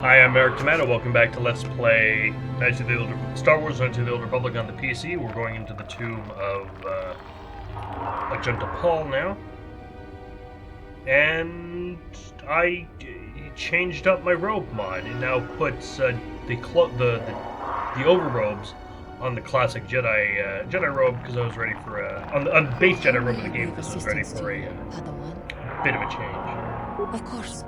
Hi, I'm Eric Tomato. Welcome back to Let's Play Star Wars Knights of the Old Republic on the PC. We're going into the tomb of Ajunta Pall now. And I changed up my robe mod. It now puts the overrobes on the classic Jedi robe because I was ready for on the base Jedi robe of the game because I was ready for a bit of a change. Of course.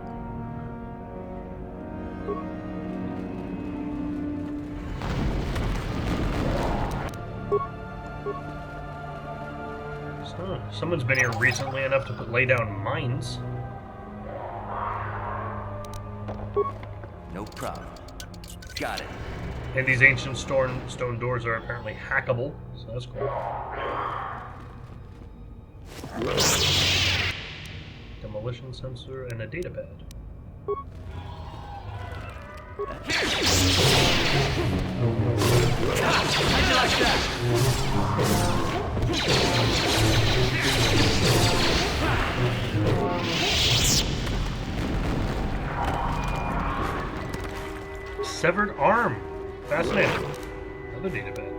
So, someone's been here recently enough to lay down mines. No problem. Got it. And these ancient stone doors are apparently hackable, so that's cool. Demolition sensor and a datapad. How'd you like that? Severed arm. Fascinating. Another datapad.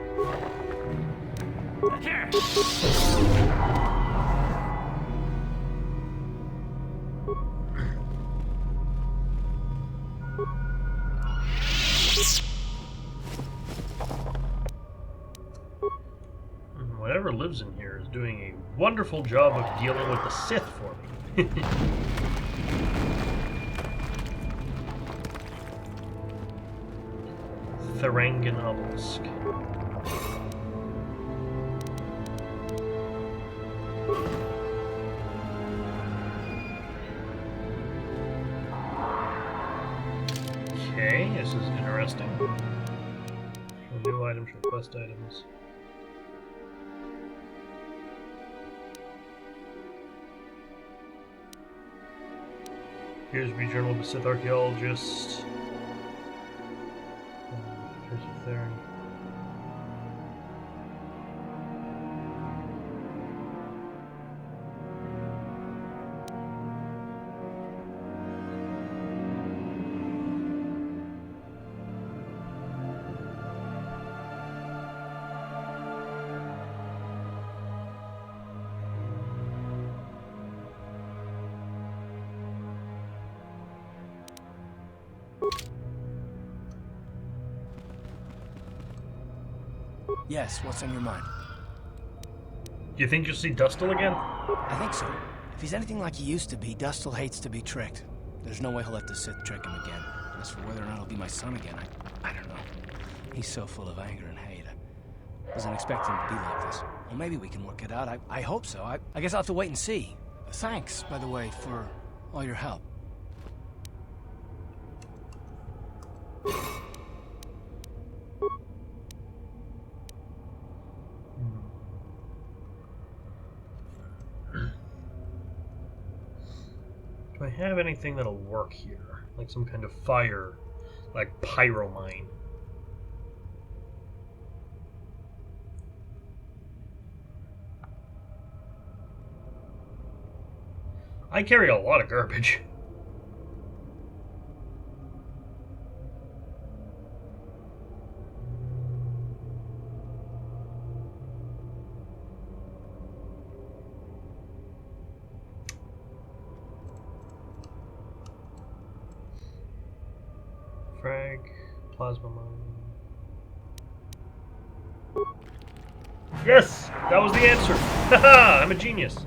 Whatever lives in here is doing a wonderful job of dealing with the Sith for me. Thurangan obelisk. Okay, this is interesting. Show new items, show quest items. Here's the Journal of a Sith Archaeologist. Here's a Theron. Yes, what's on your mind? Do you think you'll see Dustil again? I think so. If he's anything like he used to be, Dustil hates to be tricked. There's no way he'll let the Sith trick him again. As for whether or not he'll be my son again, I don't know. He's so full of anger and hate. I wasn't expecting him to be like this. Well, maybe we can work it out. I hope so. I guess I'll have to wait and see. Thanks, by the way, for all your help. Do I have anything that'll work here? Like some kind of fire, like pyromine. I carry a lot of garbage. Frag, plasma mine. Yes! That was the answer! Haha! I'm a genius!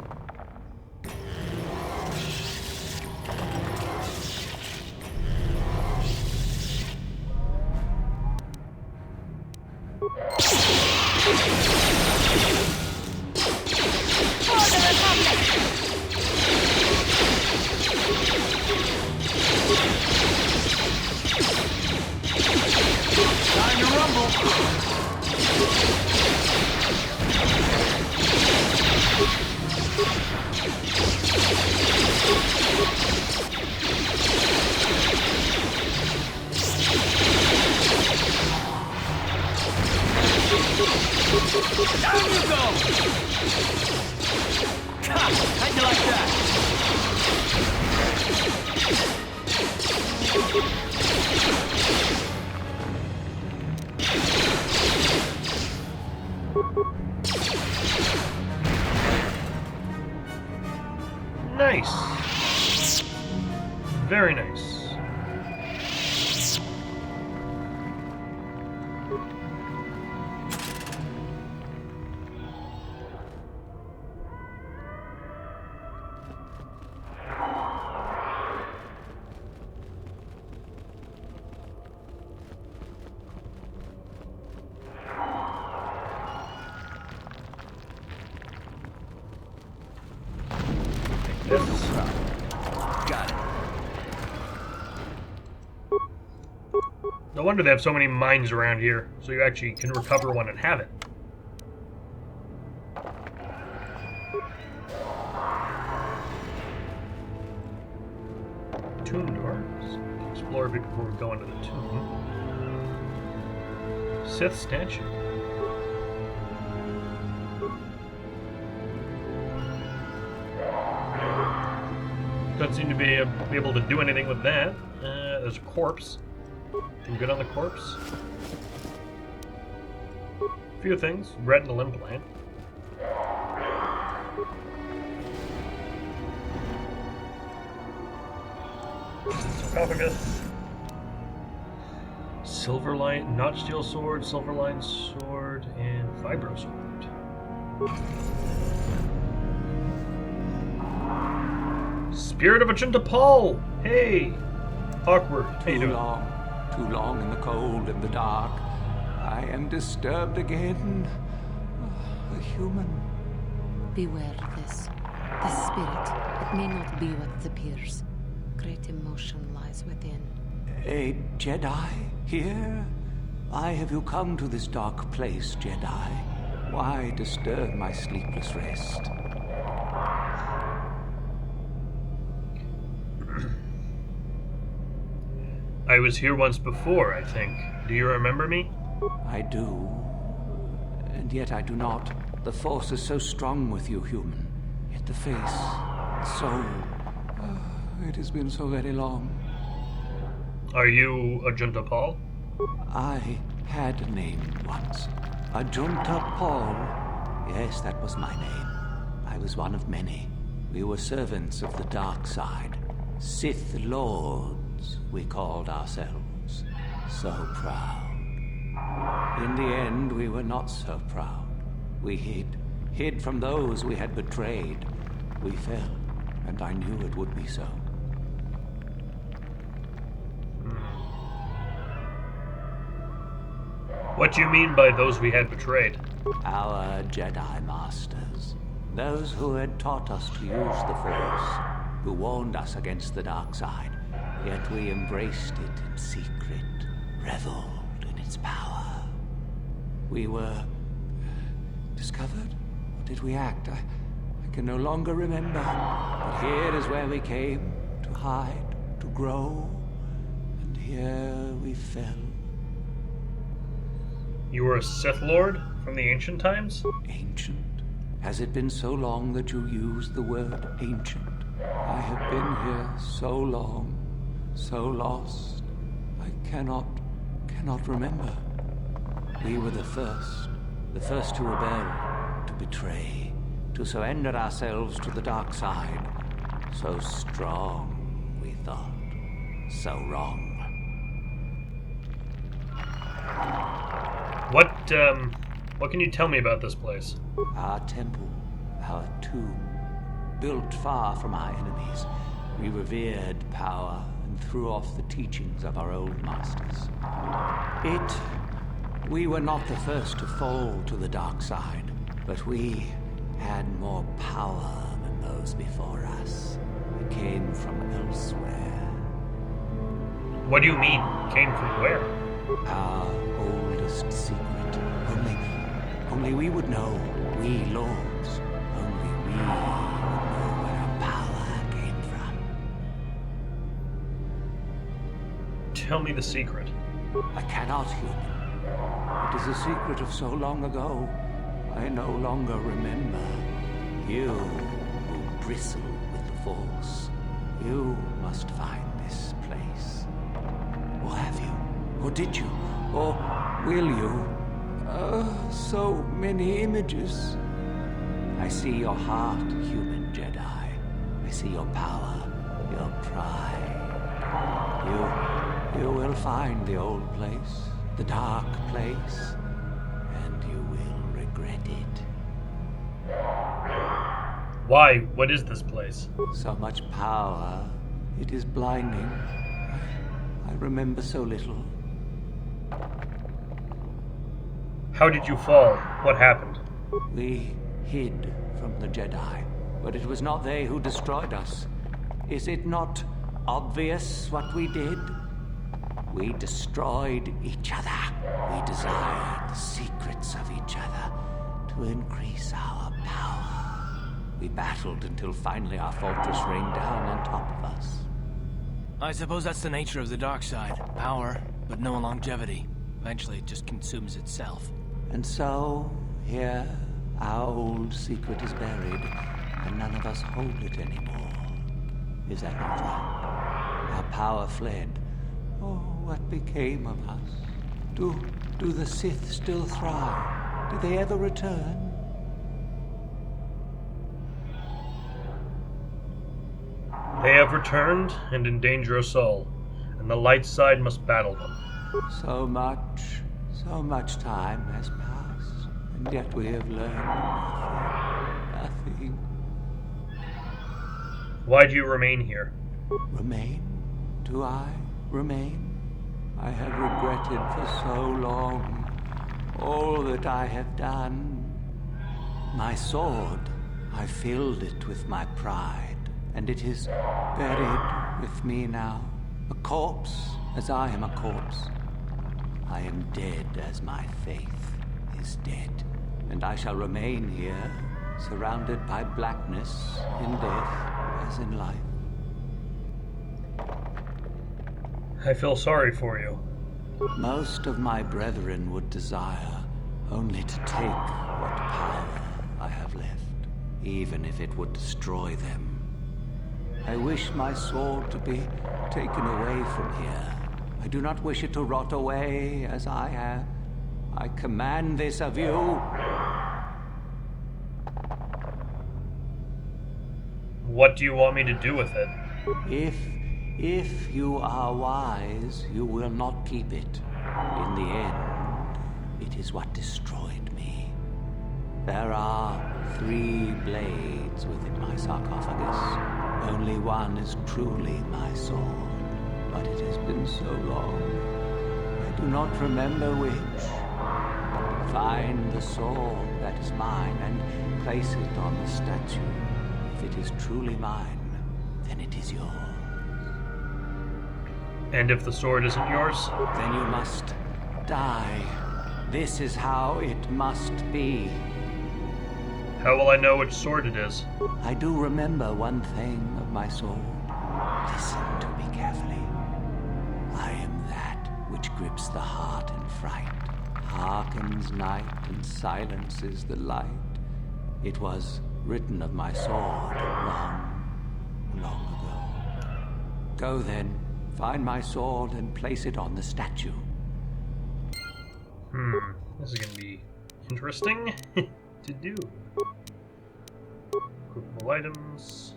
Time to rumble. Down you go! How'd you like that? Nice. Very nice. Got it. No wonder they have so many mines around here, so you actually can recover one and have it. Tomb door. Let's explore a bit before we go into the tomb. Sith statue. Doesn't seem to be able to do anything with that. There's a corpse. Anything good on the corpse? A few things. Retinal implant. Sarcophagus. Silverlight, notch steel sword, silverline sword, and vibro sword. Spirit of Ajunta Pall! Hey! Awkward. How you doing? Too long in the cold and the dark. I am disturbed again. A human. Beware this. This spirit, it may not be what it appears. Great emotion lies within. A Jedi here? Why have you come to this dark place, Jedi? Why disturb my sleepless rest? I was here once before, I think. Do you remember me? I do. And yet I do not. The Force is so strong with you, human. Yet the face, soul. It has been so very long. Are you Ajunta Pall? I had a name once. Ajunta Pall. Yes, that was my name. I was one of many. We were servants of the dark side. Sith Lords, we called ourselves. So proud. In the end, we were not so proud. We hid from those we had betrayed. We fell, and I knew it would be so. What do you mean by those we had betrayed? Our Jedi Masters. Those who had taught us to use the Force. Who warned us against the dark side. Yet we embraced it in secret. Reveled in its power. We were discovered? Or did we act? I can no longer remember. But here is where we came. To hide. To grow. And here we fell. You were a Sith Lord from the ancient times? Ancient? Has it been so long that you used the word ancient? I have been here so long, so lost. I cannot remember. We were the first to rebel, to betray, to surrender ourselves to the dark side. So strong, we thought. So wrong. What can you tell me about this place? Our temple, our tomb, built far from our enemies. We revered power and threw off the teachings of our old masters. We were not the first to fall to the dark side, but we had more power than those before us. We came from elsewhere. What do you mean? Came from where? Our oldest secret. Only we would know. We lords. Only we would know where our power came from. Tell me the secret. I cannot, human. It is a secret of so long ago. I no longer remember. You who bristle with the Force. You must find this place. Or have you? Or did you? Or will you? So many images. I see your heart, human Jedi. I see your power, your pride. You will find the old place, the dark place, and you will regret it. Why? What is this place? So much power, it is blinding. I remember so little. How did you fall? What happened? We hid from the Jedi, but it was not they who destroyed us. Is it not obvious what we did? We destroyed each other. We desired the secrets of each other to increase our power. We battled until finally our fortress rained down on top of us. I suppose that's the nature of the dark side. Power, but no longevity. Eventually it just consumes itself. And so, here, our old secret is buried, and none of us hold it anymore. Is that not right? Our power fled. Oh, what became of us? Do the Sith still thrive? Did they ever return? They have returned and endanger us all, and the light side must battle them. So much time has passed, and yet we have learned nothing. Why do you remain here? Remain? Do I remain? I have regretted for so long all that I have done. My sword, I filled it with my pride, and it is buried with me now. A corpse, as I am a corpse. I am dead as my faith is dead, and I shall remain here, surrounded by blackness in death as in life. I feel sorry for you. Most of my brethren would desire only to take what power I have left, even if it would destroy them. I wish my sword to be taken away from here. I do not wish it to rot away as I have. I command this of you. What do you want me to do with it? If you are wise, you will not keep it. In the end, it is what destroyed me. There are 3 blades within my sarcophagus. Only one is truly my sword. But it has been so long, I do not remember which. Find the sword that is mine and place it on the statue. If it is truly mine, then it is yours. And if the sword isn't yours? Then you must die. This is how it must be. How will I know which sword it is? I do remember one thing of my sword. Listen to me carefully. I am that which grips the heart in fright, hearkens night and silences the light. It was written of my sword long, long ago. Go then, find my sword and place it on the statue. This is gonna be interesting to do. Equipable items.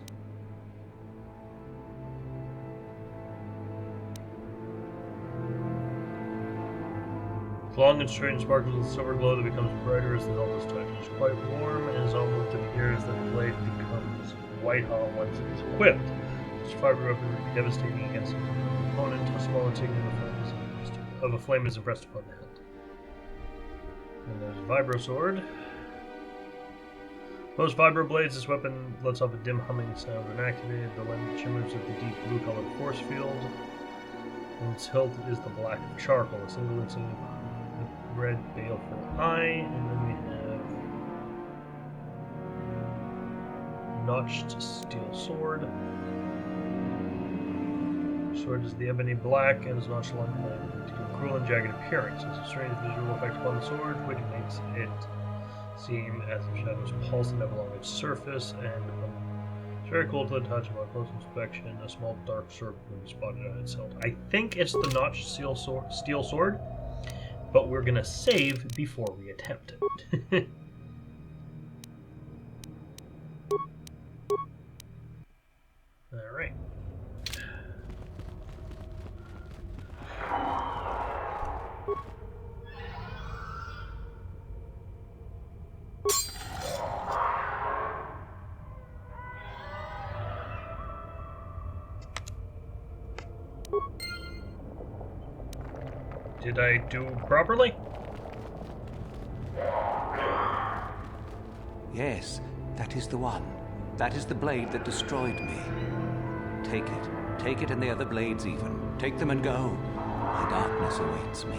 Long and straight and sparkles with silver glow that becomes brighter as the hilt is touched. It's quite warm and is almost in the ear as the blade becomes white hot once it is equipped. This fiber weapon would be devastating against an opponent. A small insignia of a flame is impressed upon the hilt. And there's a vibro sword. Most vibro blades, this weapon lets off a dim humming sound when activated. The lens shimmers with the deep blue colored force field. And its hilt is the black of charcoal, a single insignia with red baleful eye, and then we have notched steel sword. Sword is the ebony black and is notched along the line to a cruel and jagged appearance. It's a strange visual effect upon the sword, which makes it seem as if shadows pulse and have along its surface, and very cool to the touch. Upon close inspection, a small dark circle can be spotted on its hilt. I think it's the notched steel sword, but we're gonna save before we attempt it. All right. Did I do properly? Yes, that is the one. That is the blade that destroyed me. Take it. Take it and the other blades even. Take them and go. My darkness awaits me.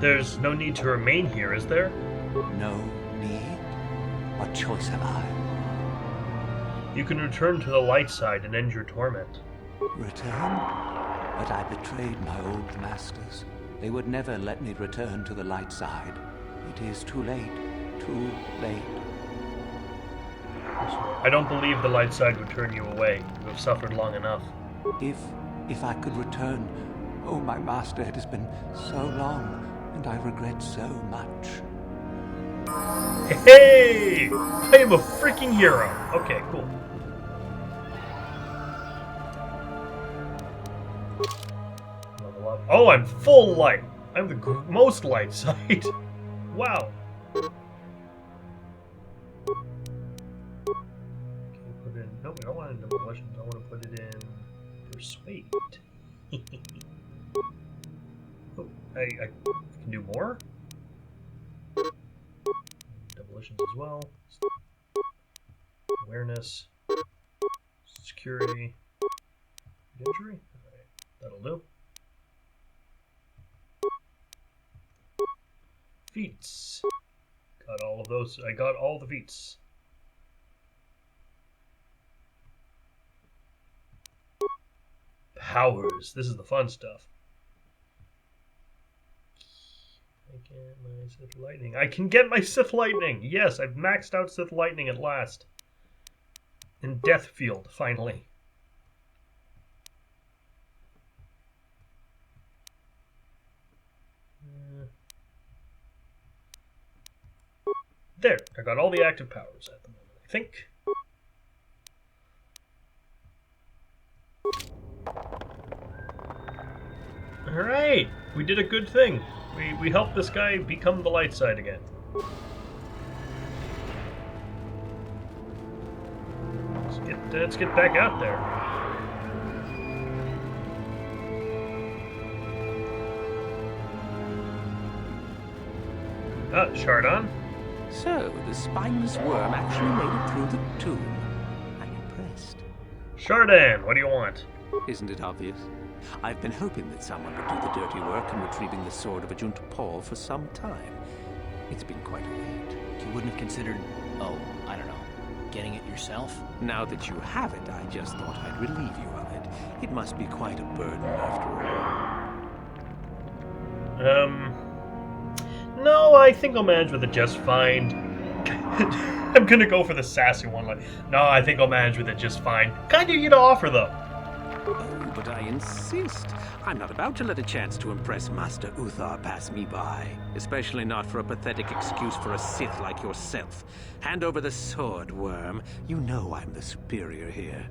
There's no need to remain here, is there? No need? What choice have I? You can return to the light side and end your torment. Return? But I betrayed my old masters. They would never let me return to the light side. It is too late. Too late. I don't believe the light side would turn you away. You have suffered long enough. If I could return. Oh, my master, it has been so long, and I regret so much. Hey! I am a freaking hero. Okay, cool. Level up. Oh, I'm full light. I'm the most light side. Wow. Nope, I don't want it in demolitions. I want to put it in persuade. Oh, I can do more. Demolitions as well. Awareness. Security. Injury. Alright, that'll do. Feats. Got all of those. I got all the feats. Powers. This is the fun stuff. I get my Sith Lightning. I can get my Sith Lightning! Yes, I've maxed out Sith Lightning at last. In Death Field, finally. There, I got all the active powers at the moment, I think. Alright, we did a good thing. We helped this guy become the light side again. Let's get back out there. Ah, Chardon. So, the spineless worm actually made it through the tomb. I'm impressed. Chardon, what do you want? Isn't it obvious? I've been hoping that someone would do the dirty work in retrieving the sword of Ajunta Pall for some time. It's been quite a wait. You wouldn't have considered, oh, I don't know, getting it yourself? Now that you have it, I just thought I'd relieve you of it. It must be quite a burden after all. No, I think I'll manage with it just fine. I'm gonna go for the sassy one. Like, no, I think I'll manage with it just fine. Kind of you to offer, though. Oh, but I insist. I'm not about to let a chance to impress Master Uthar pass me by. Especially not for a pathetic excuse for a Sith like yourself. Hand over the sword, worm. You know I'm the superior here.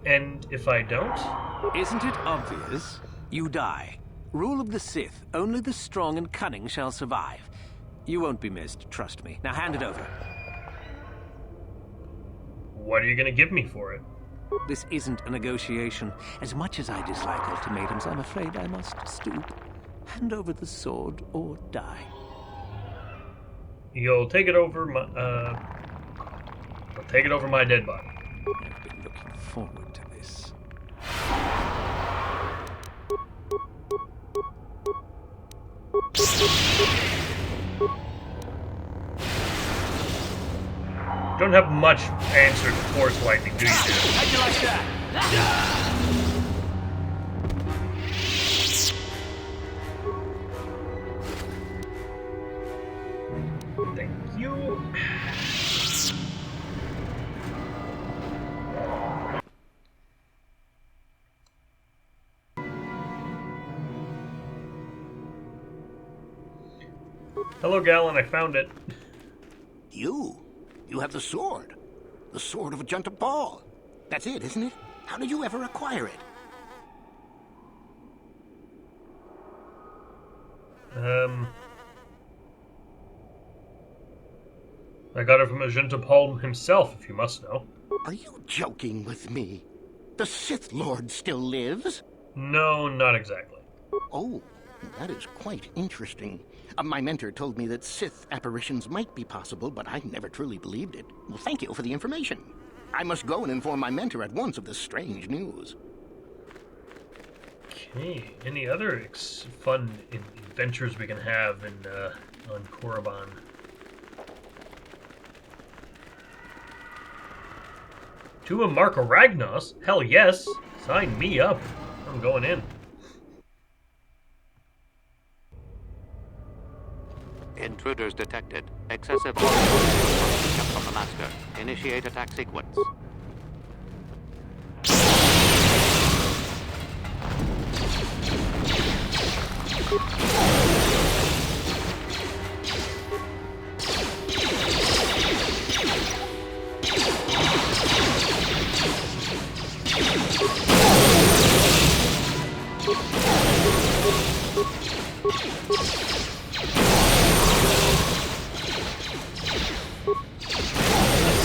And if I don't? Isn't it obvious? You die. Rule of the Sith. Only the strong and cunning shall survive. You won't be missed, trust me. Now hand it over. What are you gonna give me for it? This isn't a negotiation. As much as I dislike ultimatums, I'm afraid I must stoop. Hand over the sword or die. You'll take it over my, I'll take it over my dead body. I've been looking forward to this. Don't have much answer to Force Lightning, do you? How'd you like that? Hello, Galen, I found it. You? You have the sword. The sword of Ajunta Pall. That's it, isn't it? How did you ever acquire it? I got it from Ajunta Pall himself, if you must know. Are you joking with me? The Sith Lord still lives? No, not exactly. Oh, that is quite interesting. My mentor told me that Sith apparitions might be possible, but I never truly believed it. Well, thank you for the information. I must go and inform my mentor at once of this strange news. Okay, any other fun adventures we can have in on Korriban? Tomb of Marco Ragnos? Hell yes! Sign me up. I'm going in. Intruders detected. Excessive volume from the master. Initiate attack sequence.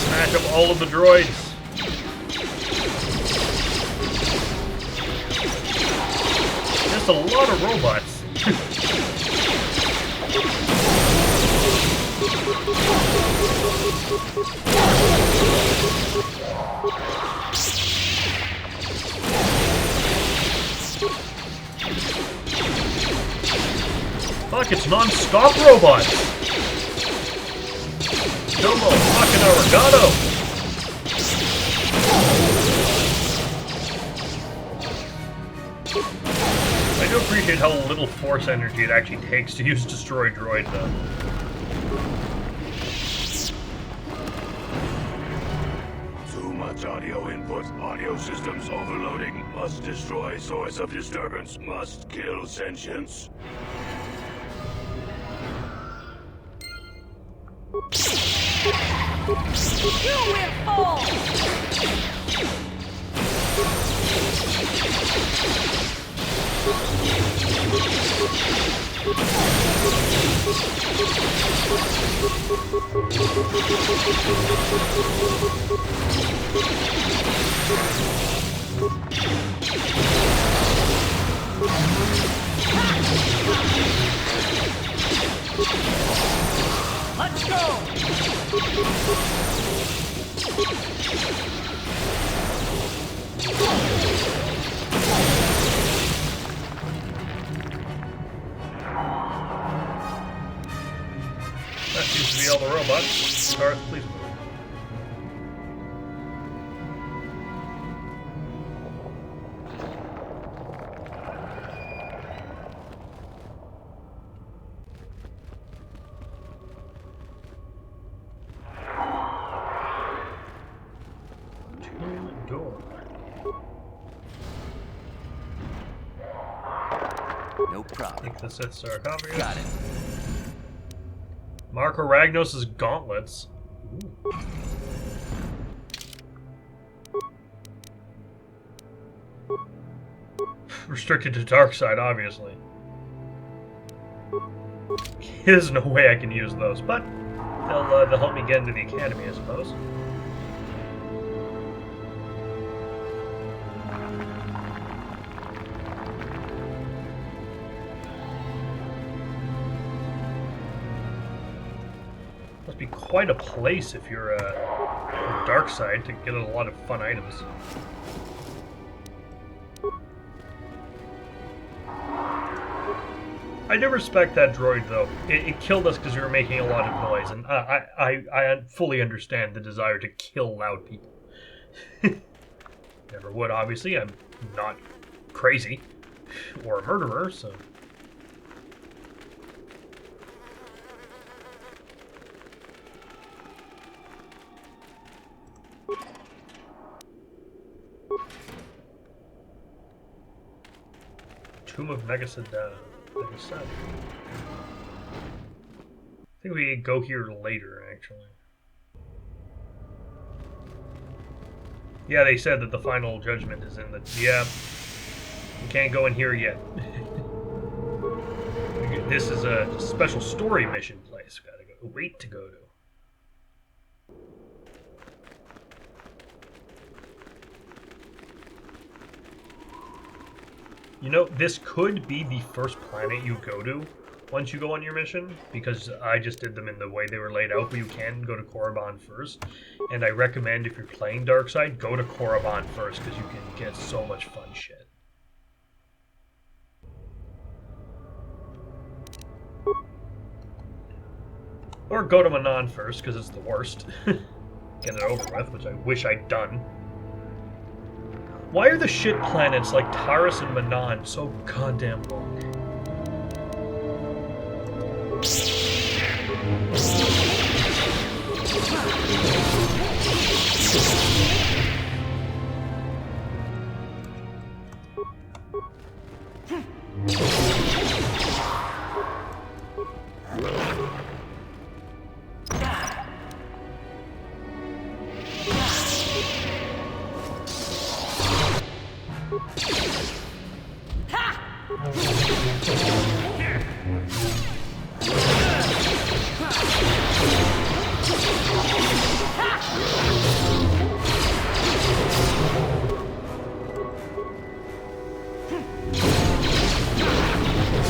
Smash up all of the droids. Just a lot of robots. Fuck, it's non-stop robots! Domo fucking arigato! I do appreciate how little force energy it actually takes to use Destroy Droid, though. Too much audio input. Audio systems overloading. Must destroy source of disturbance. Must kill sentience. You will fall! Let's go! That seems to be all the robots. Garth, please move. Tomb door. No problem. Take the Sith sarcophagus. Got it. Marco Ragnos' gauntlets. Ooh. Restricted to dark side, obviously. There's no way I can use those, but they'll help me get into the academy, I suppose. Must be quite a place if you're a dark side to get a lot of fun items. I do respect that droid, though. It killed us because we were making a lot of noise, and I fully understand the desire to kill loud people. Never would, obviously. I'm not crazy or a murderer, so... Tomb of Megasad. think we go here later, actually. Yeah, they said that the final judgment is in the... Yeah. We can't go in here yet. This is a special story mission place. We gotta go. Wait to go to. You know, this could be the first planet you go to once you go on your mission, because I just did them in the way they were laid out, but you can go to Korriban first. And I recommend, if you're playing Darkside, go to Korriban first, because you can get so much fun shit. Or go to Manon first, because it's the worst. Get it over with, which I wish I'd done. Why are the shit planets like Taurus and Manon so goddamn long?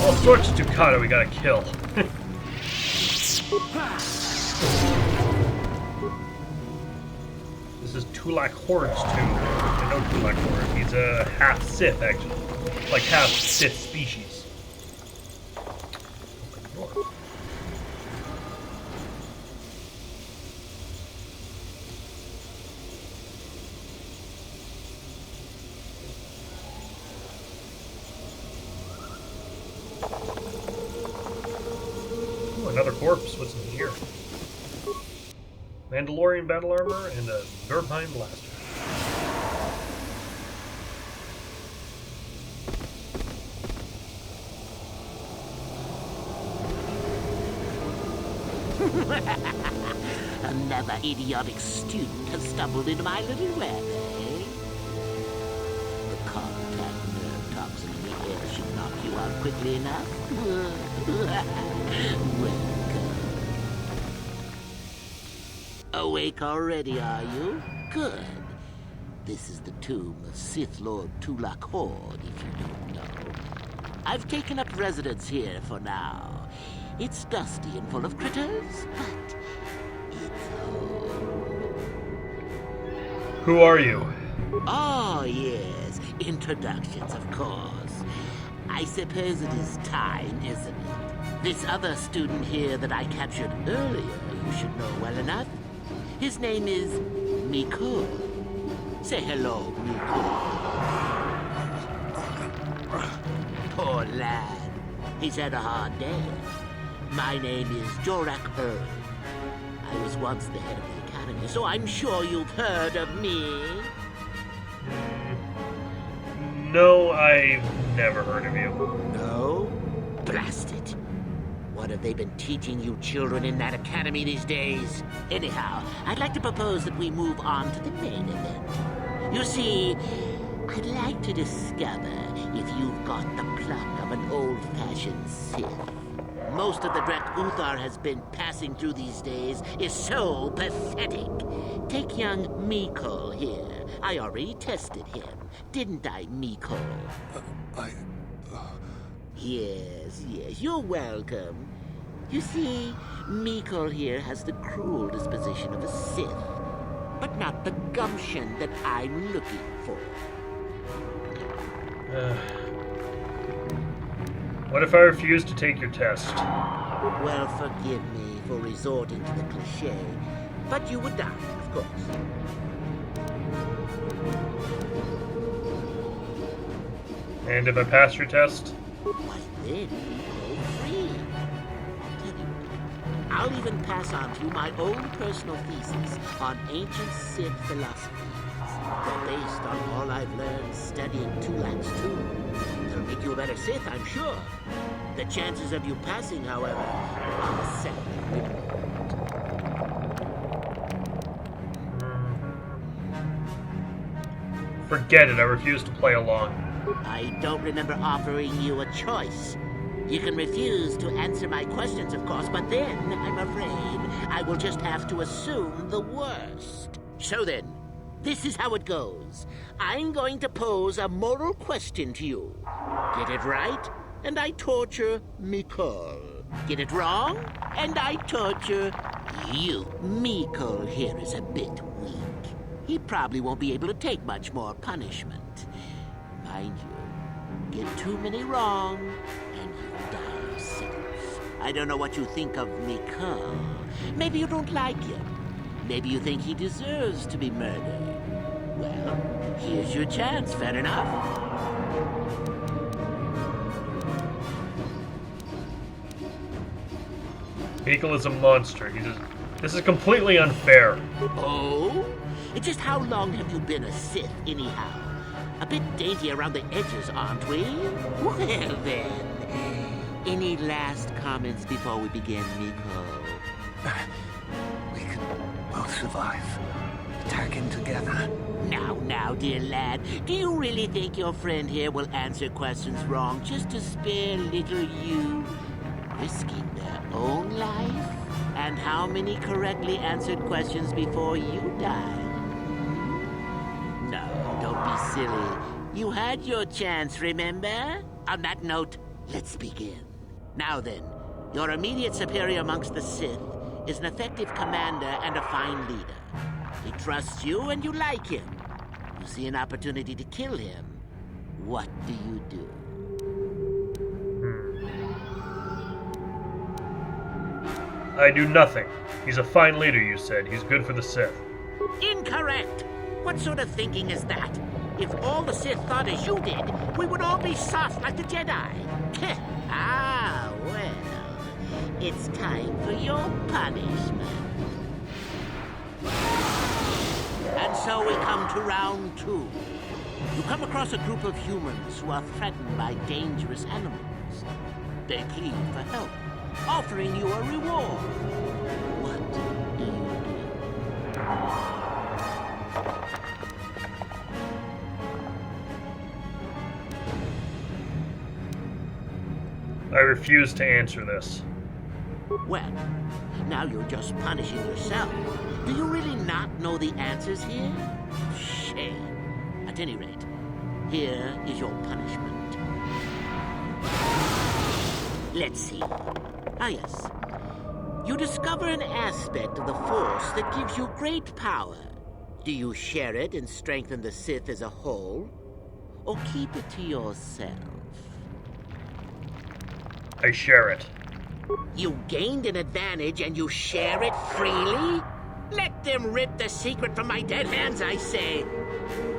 All sorts of Ducata we gotta kill. This is Tulak Horde's tomb. I know Tulak Horde. He's a half Sith, actually. Like half Sith species. Ooh, another corpse. What's in here? Mandalorian battle armor and a Verpine blaster. Another idiotic student has stumbled into my little web, eh? The contact nerve toxin in the air should knock you out quickly enough. Welcome. Awake already, are you? Good. This is the tomb of Sith Lord Tulak Horde, if you don't know. I've taken up residence here for now. It's dusty and full of critters, but it's home. Who are you? Oh, yes. Introductions, of course. I suppose it is time, isn't it? This other student here that I captured earlier, you should know well enough. His name is Miko. Say hello, Miko. Poor lad. He's had a hard day. My name is Jorak Earl. I was once the head of the academy, so I'm sure you've heard of me. No, I've never heard of you. No? Blast it. What have they been teaching you children in that academy these days? Anyhow, I'd like to propose that we move on to the main event. You see, I'd like to discover if you've got the pluck of an old-fashioned Sith. Most of the Drek Uthar has been passing through these days is so pathetic. Take young Miko here. I already tested him, didn't I, Miko? Yes, you're welcome. You see, Miko here has the cruel disposition of a Sith, but not the gumption that I'm looking for. What if I refuse to take your test? Well, forgive me for resorting to the cliché, but you would die, of course. And if I pass your test? Why then, go free. I'll even pass on to you my own personal thesis on ancient Sith philosophy. They're based on all I've learned studying Tulak's tomb. They'll make you a better Sith, I'm sure. The chances of you passing, however, are sadly remote. Forget it, I refuse to play along. I don't remember offering you a choice. You can refuse to answer my questions, of course, but then, I'm afraid, I will just have to assume the worst. So then, this is how it goes. I'm going to pose a moral question to you. Get it right, and I torture Mikol. Get it wrong, and I torture you. Mikol here is a bit weak. He probably won't be able to take much more punishment. Mind you, get too many wrong, and you die yourself. I don't know what you think of Mikol. Maybe you don't like him. Maybe you think he deserves to be murdered. Well, here's your chance, fair enough. Mikol is a monster. This is completely unfair. Oh? Just how long have you been a Sith, anyhow? A bit dainty around the edges, aren't we? Well, then. Any last comments before we begin, Mikol? We can both survive. Attacking together. Now, dear lad, do you really think your friend here will answer questions wrong just to spare little you? Risking their own life? And how many correctly answered questions before you died? No, don't be silly. You had your chance, remember? On that note, let's begin. Now then, your immediate superior amongst the Sith is an effective commander and a fine leader. He trusts you and you like him. You see an opportunity to kill him. What do you do? I do nothing. He's a fine leader, you said. He's good for the Sith. Incorrect! What sort of thinking is that? If all the Sith thought as you did, we would all be soft like the Jedi. Ah, well, it's time for your punishment. And so we come to round 2. You come across a group of humans who are threatened by dangerous animals. They plead for help, offering you a reward. What do you I refuse to answer this. do? Well, now you're just punishing yourself. Do you really not know the answers here? Shame. At any rate, here is your punishment. Let's see. Ah, yes. You discover an aspect of the Force that gives you great power. Do you share it and strengthen the Sith as a whole? Or keep it to yourself? I share it. You gained an advantage and you share it freely? Let them rip the secret from my dead hands, I say.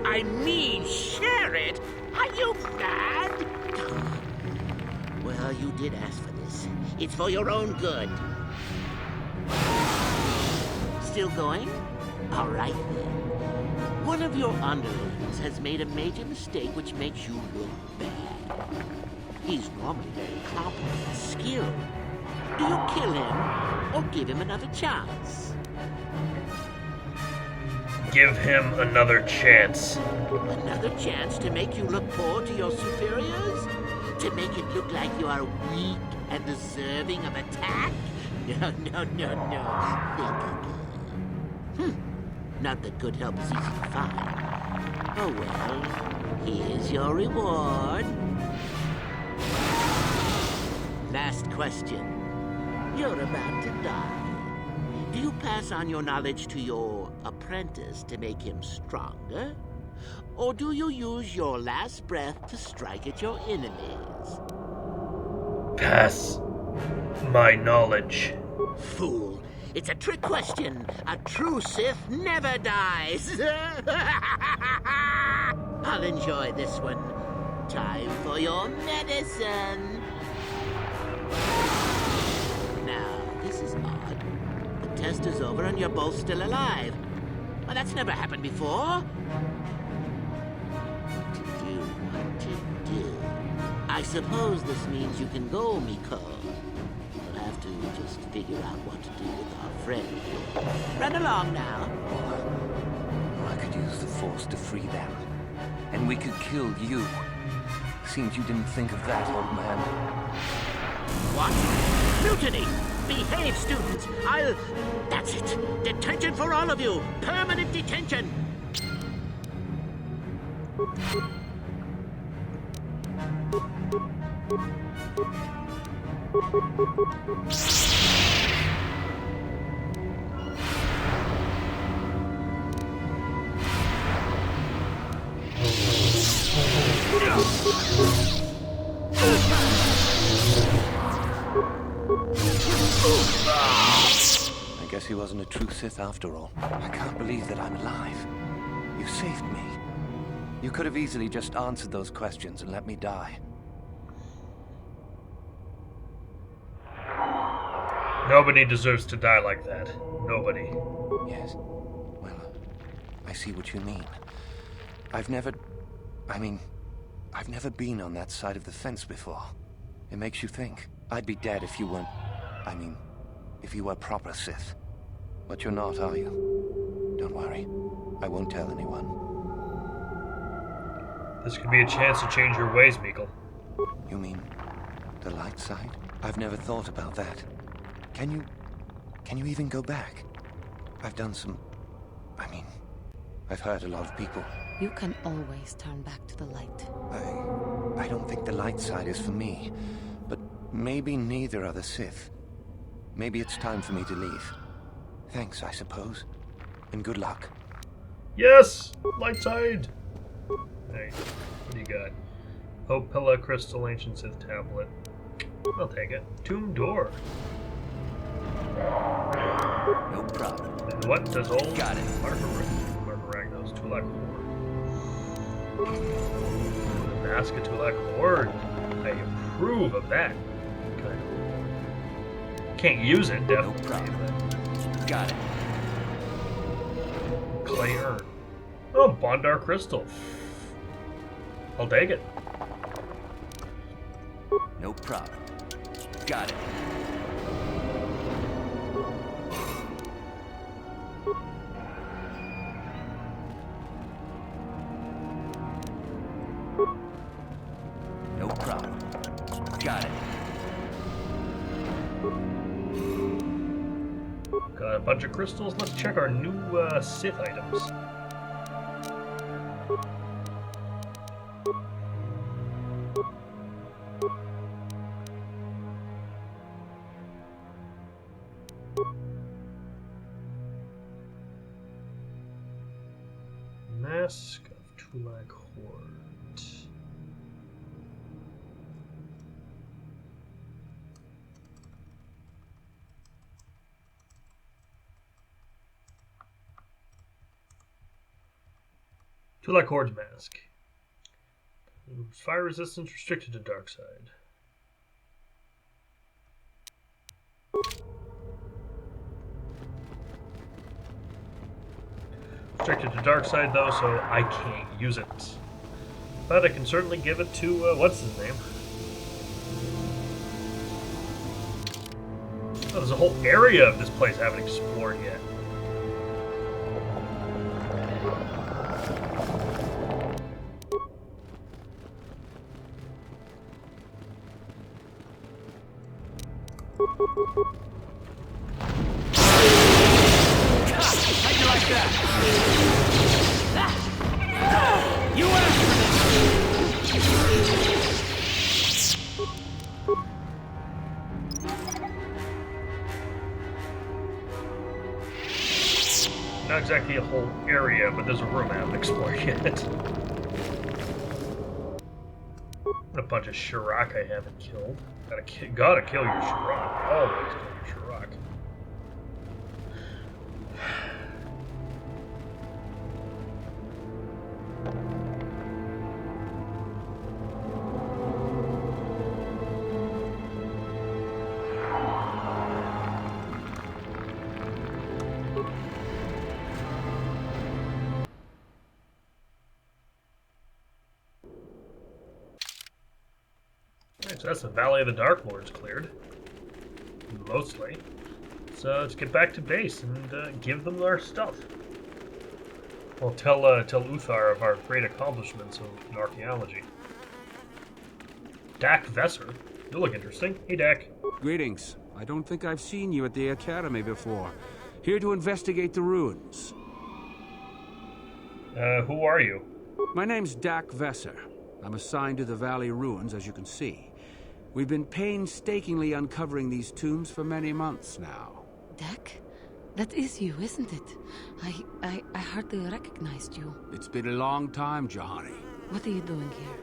I mean, share it? Are you mad? Well, you did ask for this. It's for your own good. Still going? All right, then. One of your underlings has made a major mistake which makes you look bad. He's normally very competent and skilled. Do you kill him or give him another chance? Give him another chance. Another chance to make you look poor to your superiors? To make it look like you are weak and deserving of attack? No. Think again. Not that good help is easy to find. Oh well, here's your reward. Last question. You're about to die. Do you pass on your knowledge to your apprentice to make him stronger? Or do you use your last breath to strike at your enemies? Pass my knowledge. Fool. It's a trick question. A true Sith never dies. I'll enjoy this one. Time for your medicine. Now, this is odd. The test is over and you're both still alive. Well, that's never happened before. What to do? I suppose this means you can go, Miko. We'll have to just figure out what to do with our friend. Run along now. I could use the Force to free them. And we could kill you. Seems you didn't think of that, old man. What? Mutiny! Behave, students! That's it! Detention for all of you! Permanent detention! I guess he wasn't a true Sith after all. I can't believe that I'm alive. You saved me. You could have easily just answered those questions and let me die. Nobody deserves to die like that. Nobody. Yes. Well, I see what you mean. I've never been on that side of the fence before. It makes you think. I'd be dead if you weren't... if you were proper Sith. But you're not, are you? Don't worry. I won't tell anyone. This could be a chance to change your ways, Mikkel. You mean the light side? I've never thought about that. Can you even go back? I've done some... I've hurt a lot of people. You can always turn back to the light. I don't think the light side is for me. But maybe neither are the Sith. Maybe it's time for me to leave. Thanks, I suppose. And good luck. Yes! Light side! Hey, what do you got? Opella Crystal Ancient Sith Tablet. I'll take it. Tomb Door. No problem. And what does old Got it. Margaragnos Tulak Horde? The Mask of Tulak Horde. I approve of that. Can't use it, definitely. No problem. Got it. Clay Urn. Oh, Bondar Crystal. I'll take it. No problem. Got it. No problem. Got it. Got a bunch of crystals. Let's check our new Sith items. Mask of Tulak Horde. Tulak Horde's mask. Fire resistance restricted to dark side. Restricted to dark side though, so I can't use it. But I can certainly give it to what's his name? Oh, there's a whole area of this place I haven't explored yet. How'd you like that? You asked for Not exactly a whole area, but there's a room I haven't explored yet. A bunch of Shirak I haven't killed. Gotta kill your Shirak. Always kill your Shirak. Alright, so that's the Valley of the Dark Lords cleared. Mostly. So let's get back to base and give them our stuff. Well, tell Uthar of our great accomplishments in archaeology. Dak Vesser? You look interesting. Hey, Dak. Greetings. I don't think I've seen you at the Academy before. Here to investigate the ruins. Who are you? My name's Dak Vesser. I'm assigned to the Valley ruins, as you can see. We've been painstakingly uncovering these tombs for many months now. Dak? That is you, isn't it? I hardly recognized you. It's been a long time, Jahani. What are you doing here?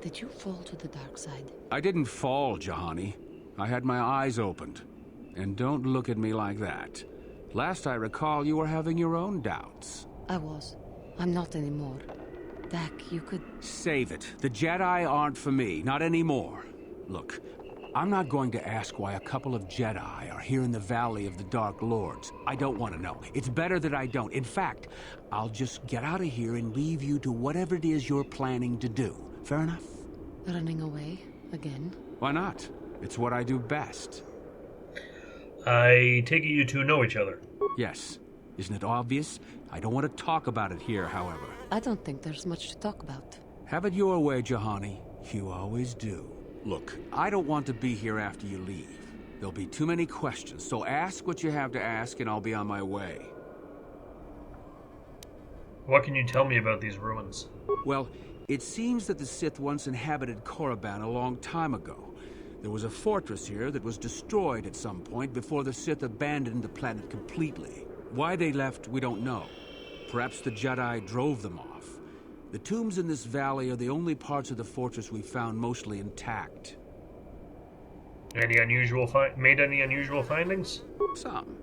Did you fall to the dark side? I didn't fall, Jahani. I had my eyes opened. And don't look at me like that. Last I recall, you were having your own doubts. I was. I'm not anymore. Dak, you could... Save it. The Jedi aren't for me, not anymore. Look, I'm not going to ask why a couple of Jedi are here in the Valley of the Dark Lords. I don't want to know. It's better that I don't. In fact, I'll just get out of here and leave you to whatever it is you're planning to do. Fair enough? Running away? Again? Why not? It's what I do best. I take it you two know each other. Yes. Isn't it obvious? I don't want to talk about it here, however. I don't think there's much to talk about. Have it your way, Jahani. You always do. Look, I don't want to be here after you leave. There'll be too many questions, so ask what you have to ask and I'll be on my way. What can you tell me about these ruins? Well, it seems that the Sith once inhabited Korriban a long time ago. There was a fortress here that was destroyed at some point before the Sith abandoned the planet completely. Why they left, we don't know. Perhaps the Jedi drove them off. The tombs in this valley are the only parts of the fortress we found mostly intact. Made any unusual findings? Some.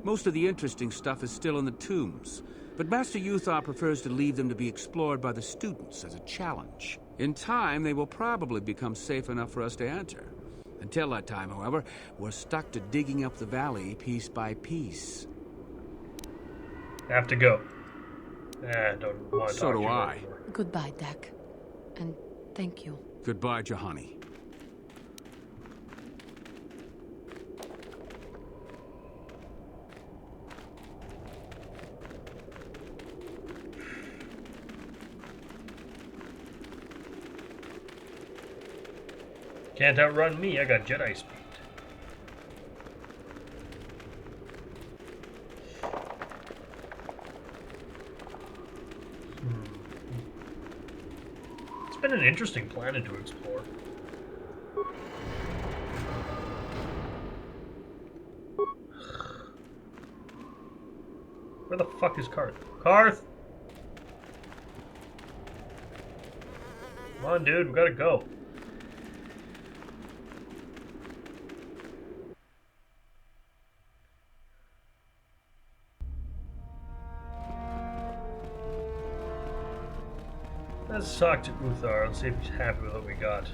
Most of the interesting stuff is still in the tombs, but Master Uthar prefers to leave them to be explored by the students as a challenge. In time, they will probably become safe enough for us to enter. Until that time, however, we're stuck to digging up the valley piece by piece. I have to go. I don't want to So talk to do you I. anymore. Goodbye, Dak. And thank you. Goodbye, Jahani. Can't outrun me, I got Jedi speed. It's been an interesting planet to explore. Where the fuck is Karth? Karth! Come on, dude, we gotta go. Let's talk to Uthar and see if he's happy with what we got.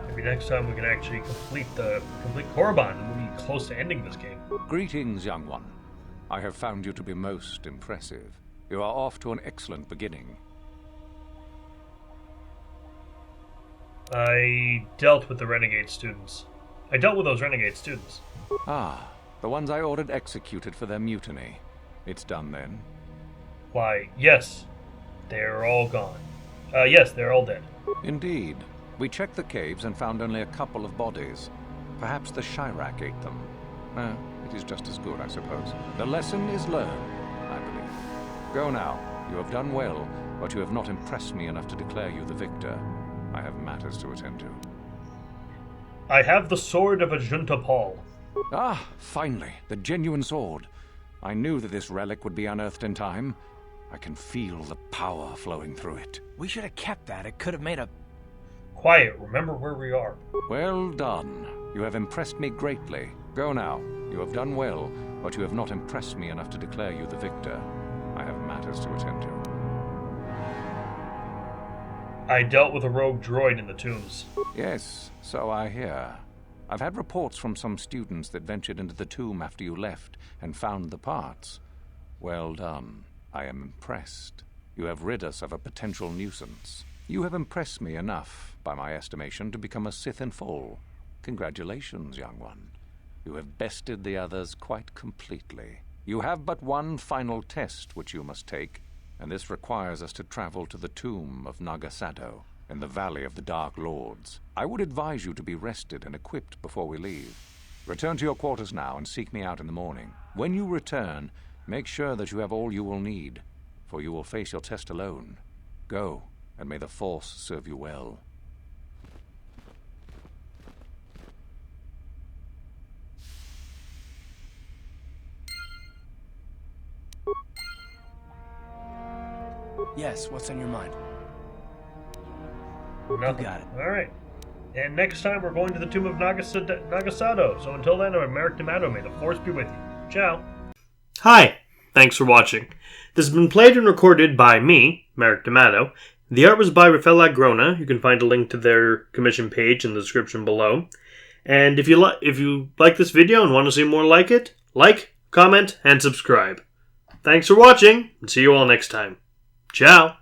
Maybe next time we can actually complete Korriban and we'll be close to ending this game. Greetings, young one. I have found you to be most impressive. You are off to an excellent beginning. I dealt with the renegade students. I dealt with those renegade students. Ah, the ones I ordered executed for their mutiny. It's done then. Why, yes. They're all gone. Yes, they're all dead. Indeed. We checked the caves and found only a couple of bodies. Perhaps the Shirak ate them. It is just as good, I suppose. The lesson is learned, I believe. Go now. You have done well, but you have not impressed me enough to declare you the victor. I have matters to attend to. I have the sword of Ajunta Pall. Ah, finally, the genuine sword. I knew that this relic would be unearthed in time. I can feel the power flowing through it. We should have kept that. It could have made a... Quiet, remember where we are. Well done. You have impressed me greatly. Go now. You have done well, but you have not impressed me enough to declare you the victor. I have matters to attend to. I dealt with a rogue droid in the tombs. Yes, so I hear. I've had reports from some students that ventured into the tomb after you left and found the parts. Well done. I am impressed. You have rid us of a potential nuisance. You have impressed me enough, by my estimation, to become a Sith in full. Congratulations, young one. You have bested the others quite completely. You have but one final test which you must take, and this requires us to travel to the tomb of Nagasado, in the Valley of the Dark Lords. I would advise you to be rested and equipped before we leave. Return to your quarters now and seek me out in the morning. When you return, make sure that you have all you will need, for you will face your test alone. Go, and may the Force serve you well. Yes, what's on your mind? Nothing. You got it. All right. And next time we're going to the tomb of Nagasado. So until then, I'm Merrick D'Amato. May the Force be with you. Ciao. Hi. Thanks for watching. This has been played and recorded by me, Merrick D'Amato. The art was by Rafael Agrona. You can find a link to their commission page in the description below. And if you like this video and want to see more like it, like, comment, and subscribe. Thanks for watching, and see you all next time. Ciao.